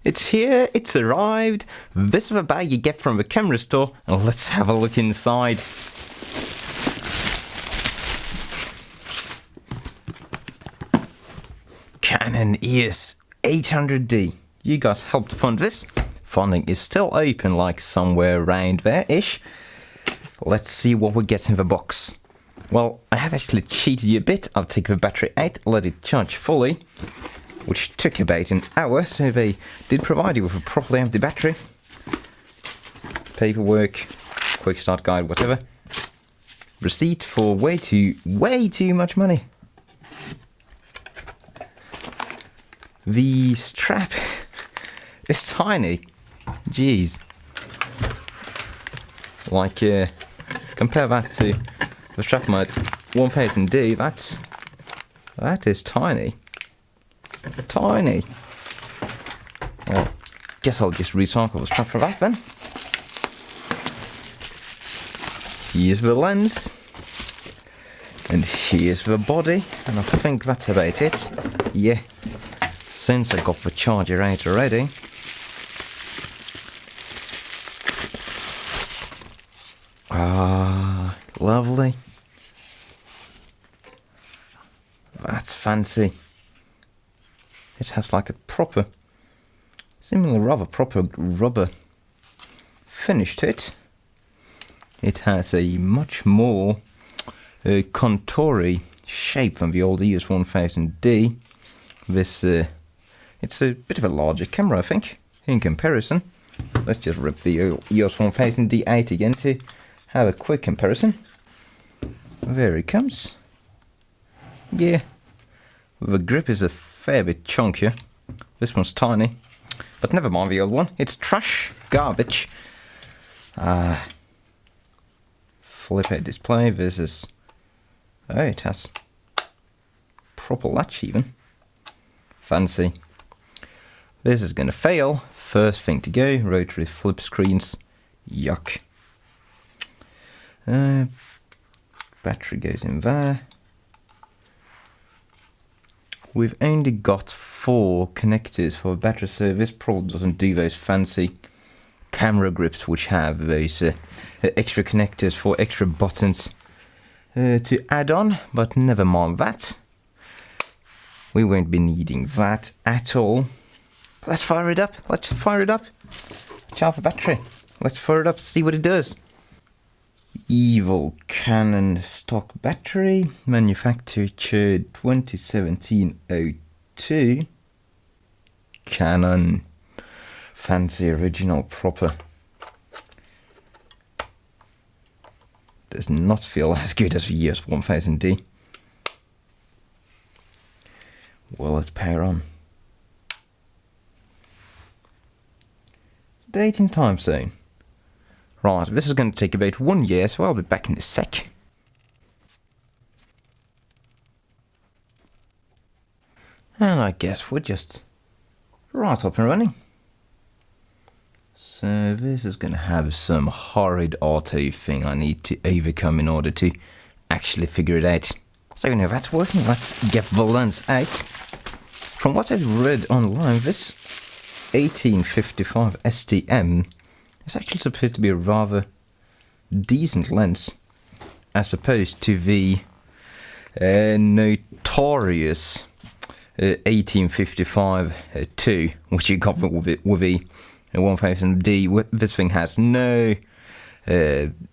It's here, it's arrived. This is the bag you get from the camera store, and let's have a look inside. Canon EOS 800D. You guys helped fund this. Funding is still open, like somewhere around there-ish. Let's see what we get in the box. Well, I have actually cheated you a bit. I'll take the battery out, let it charge fully, which took about an hour, so they did provide you with a properly empty battery. Paperwork, quick start guide, whatever. Receipt for way too much money. The strap is tiny. Jeez. Like, compare that to the strap on my 1000D, that is tiny. Tiny. Well, guess I'll just recycle the strap for that then. Here's the lens. And here's the body. And I think that's about it. Yeah. Since I got the charger out already. Ah, lovely. That's fancy. It has like a proper, seemingly rather proper rubber finish to it. It has a much more contoury shape than the old EOS 1000D. This, it's a bit of a larger camera, I think, in comparison. Let's just rip the EOS 1000D out again to have a quick comparison. There it comes. Yeah, the grip is a fair bit chunkier. This one's tiny, but never mind the old one. It's trash, garbage. Flip out display. This is, oh, it has proper latch even. Fancy. This is gonna fail. First thing to go, rotary flip screens. Yuck. Battery goes in there. We've only got 4 connectors for battery, so this probably doesn't do those fancy camera grips which have those extra connectors for extra buttons to add on, but never mind that. We won't be needing that at all. Let's fire it up. Let's fire it up. Charge the battery. Let's fire it up, see what it does. Evil Canon stock battery, manufactured 2017-02. Canon, fancy, original, proper. Does not feel as good as the EOS 1000D. Will it power on? Date and time zone. Right, this is going to take about 1 year, so I'll be back in a sec. And I guess we're just right up and running. So this is going to have some horrid auto thing I need to overcome in order to actually figure it out. So now that's working, let's get the lens out. From what I've read online, this 1855 STM is actually supposed to be a rather decent lens, as opposed to the notorious 1855-2, which you got with the 1000D. This thing has no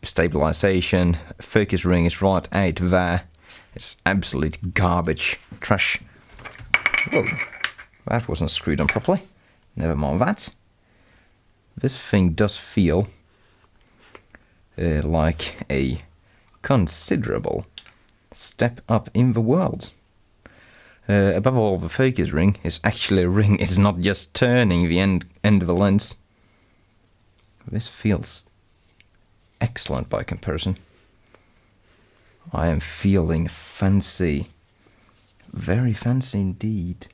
stabilization. Focus ring is right out there. It's absolute garbage, trash. Whoa, that wasn't screwed on properly. Never mind that. This thing does feel like a considerable step up in the world. Above all, the focus ring is actually a ring. It's not just turning the end of the lens. This feels excellent by comparison. I am feeling fancy. Very fancy indeed.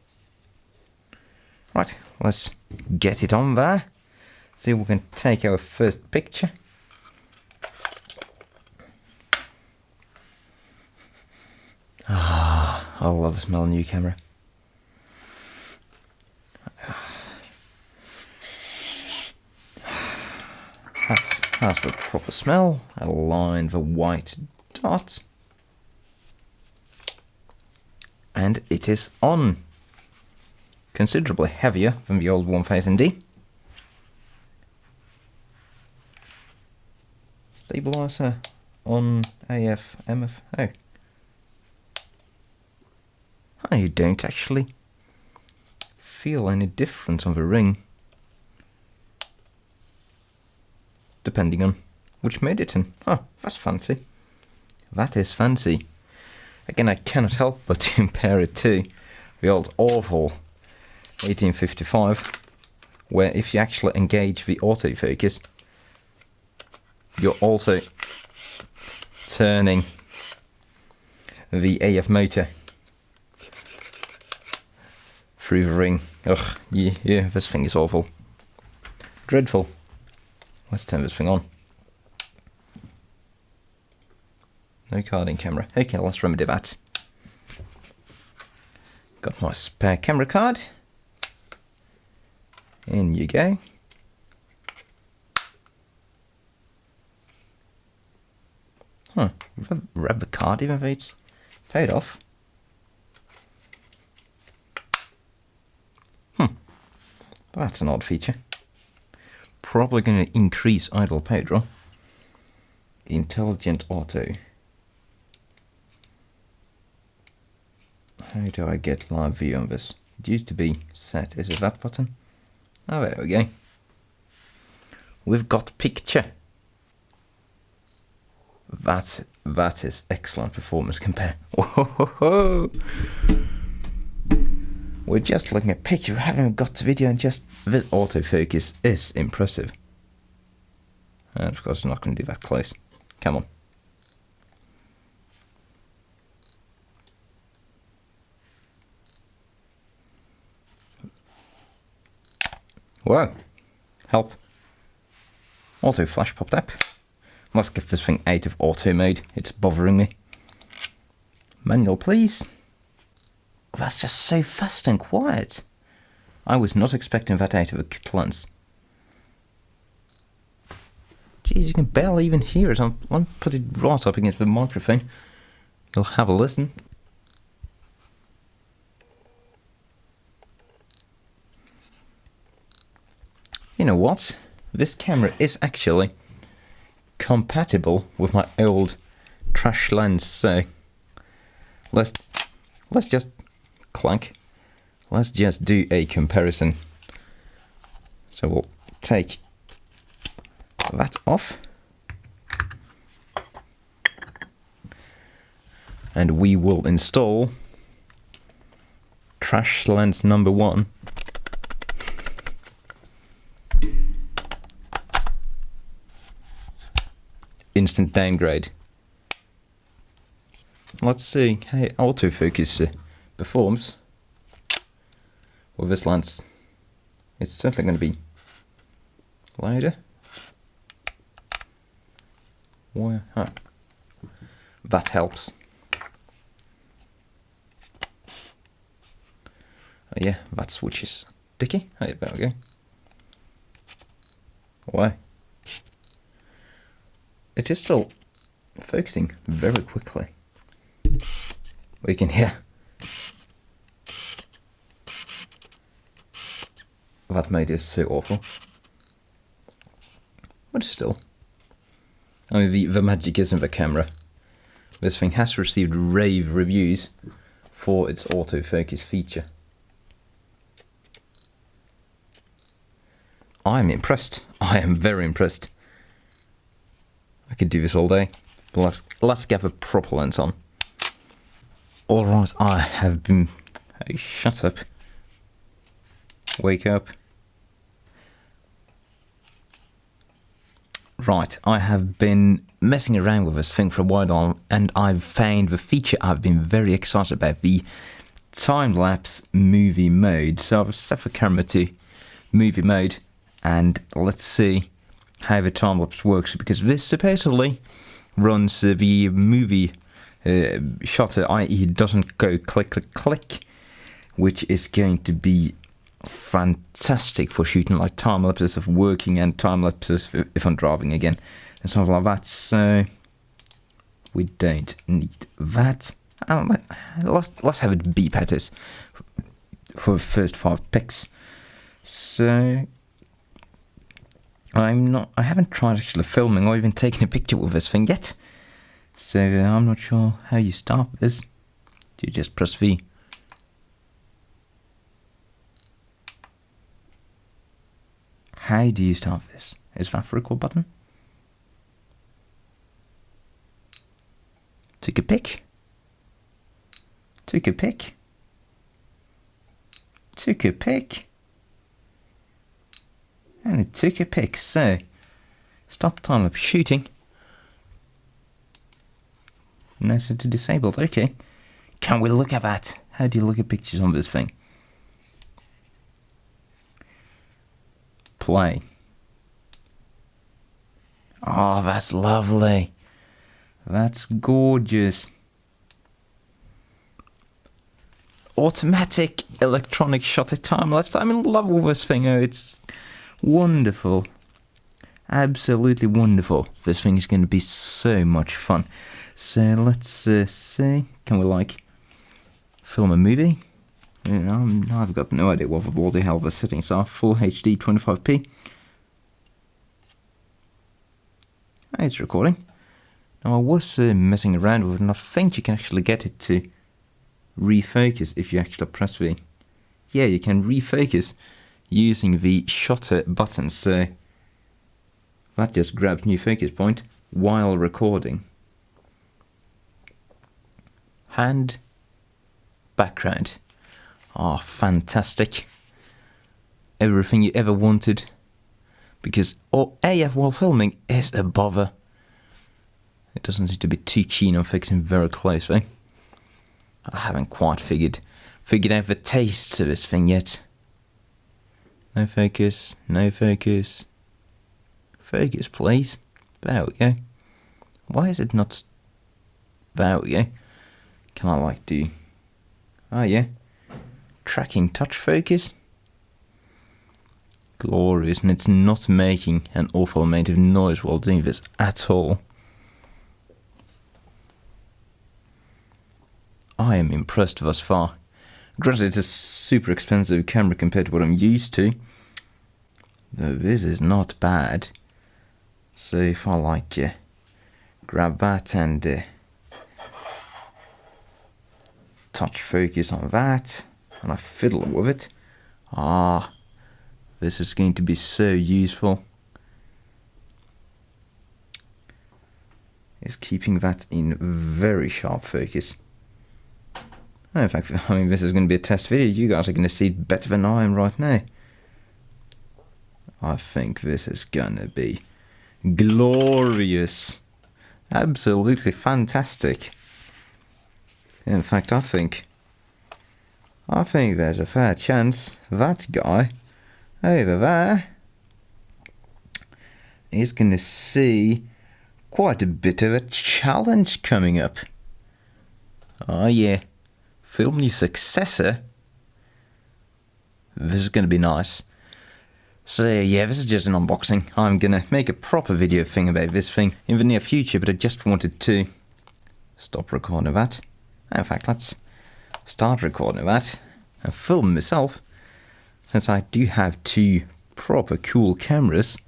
Right, let's get it on there. See if we can take our first picture. Ah, I love the smell of new camera. has the proper smell. Align the white dot. And it is on. Considerably heavier than the old 1000D. Stabilizer on AF, MF. Oh. You don't actually feel any difference on the ring. Depending on which mode it's in. Oh, that's fancy. That is fancy. Again, I cannot help but to compare it to the old awful 1855, where if you actually engage the autofocus, you're also turning the AF motor through the ring. Ugh, yeah, this thing is awful. Dreadful. Let's turn this thing on. No card in camera. Okay, let's remedy that. Got my spare camera card. In you go. Huh, rubber card even though it's paid off. That's an odd feature. Probably going to increase idle power draw. Intelligent auto. How do I get live view on this? It used to be set. Is it that button? Oh, there we go. We've got picture. That is excellent performance compare. Whoa. We're just looking at picture, we haven't got the video, and just the autofocus is impressive. And of course I'm not going to do that close. Come on. Whoa. Help. Auto flash popped up. Let's get this thing out of auto mode. It's bothering me. Manual, please. That's just so fast and quiet. I was not expecting that out of a kit lens. Jeez, you can barely even hear it. I'll put it right up against the microphone. You'll have a listen. You know what? This camera is actually compatible with my old trash lens, so let's just clank. Let's just do a comparison. So we'll take that off. And we will install trash lens number 1. Instant downgrade. Let's see how autofocus performs with this lens. It's certainly going to be louder. Why? Huh. That helps. Oh yeah, that switch is sticky. Hey, there we go. Why? It is still focusing very quickly. We can hear that mode is so awful. But still. I mean, the magic is in the camera. This thing has received rave reviews for its autofocus feature. I'm impressed. I am very impressed. I could do this all day. But let's get the proper lens on. Alright, I have been... Hey, shut up. Wake up. Right, I have been messing around with this thing for a while and I've found the feature I've been very excited about, the time-lapse movie mode. So I've set the camera to movie mode and let's see how the time-lapse works, because this supposedly runs the movie shutter, i.e. it doesn't go click, click, click, which is going to be fantastic for shooting like time lapses of working and time lapses if I'm driving again and something like that. So we don't need that. Let's have it beep at us for the first 5 picks. So I haven't tried actually filming or even taking a picture with this thing yet. So I'm not sure how you start this. Do you just press V? How do you start this? Is that the record button? Took a pic. Took a pic. Took a pic. And it took a pic. So, stop time-lapse shooting. No, set to disabled. Okay. Can we look at that? How do you look at pictures on this thing? Play. Oh, that's lovely. That's gorgeous. Automatic electronic shutter time lapse. I'm in love with this thing. Oh, it's wonderful. Absolutely wonderful. This thing is going to be so much fun. So let's see. Can we like film a movie? I've got no idea what the hell the settings are. Full HD 25p. It's recording. Now I was messing around with it, and I think you can actually get it to refocus if you actually press the... Yeah, you can refocus using the shutter button. So that just grabs new focus point while recording. Hand, background. Oh, fantastic. Everything you ever wanted. Because AF while filming is a bother. It doesn't seem to be too keen on fixing very closely. I haven't quite figured out the tastes of this thing yet. No focus, no focus. Focus, please. There we go. Why is it not... There we go. Can I like do... Oh yeah. Tracking touch focus. Glorious, and it's not making an awful amount of noise while doing this at all. I am impressed thus far. Granted, it's a super expensive camera compared to what I'm used to. Though this is not bad. So if I like grab that and touch focus on that, and I fiddle with it. This is going to be so useful. Is keeping that in very sharp focus. In fact, I mean, this is going to be a test video. You guys are going to see it better than I am right now. I think this is going to be glorious. Absolutely fantastic. In fact, I think there's a fair chance that guy over there is going to see quite a bit of a challenge coming up. Oh yeah. Film your successor. This is going to be nice. So yeah, this is just an unboxing. I'm going to make a proper video thing about this thing in the near future, but I just wanted to stop recording that. In fact, let's start recording that and film myself, since I do have 2 proper cool cameras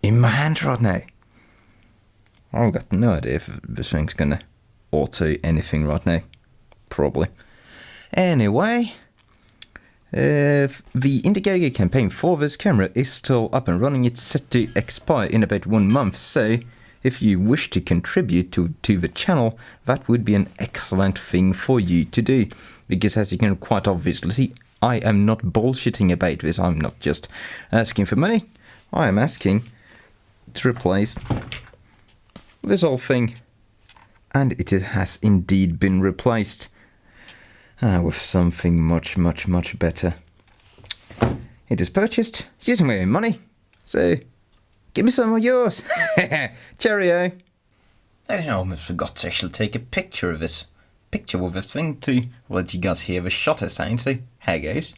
in my hand right now. I've got no idea if this thing's going to auto anything right now. Probably. Anyway, the Indiegogo campaign for this camera is still up and running. It's set to expire in about 1 month, so if you wish to contribute to the channel, that would be an excellent thing for you to do. Because as you can quite obviously see, I am not bullshitting about this. I'm not just asking for money. I am asking to replace this whole thing. And it has indeed been replaced. With something much, much, much better. It is purchased using my own money, so give me some of yours. Cheerio. I almost forgot to actually take a picture of this. Picture with this thing to let you guys hear the shutter sound, so here goes.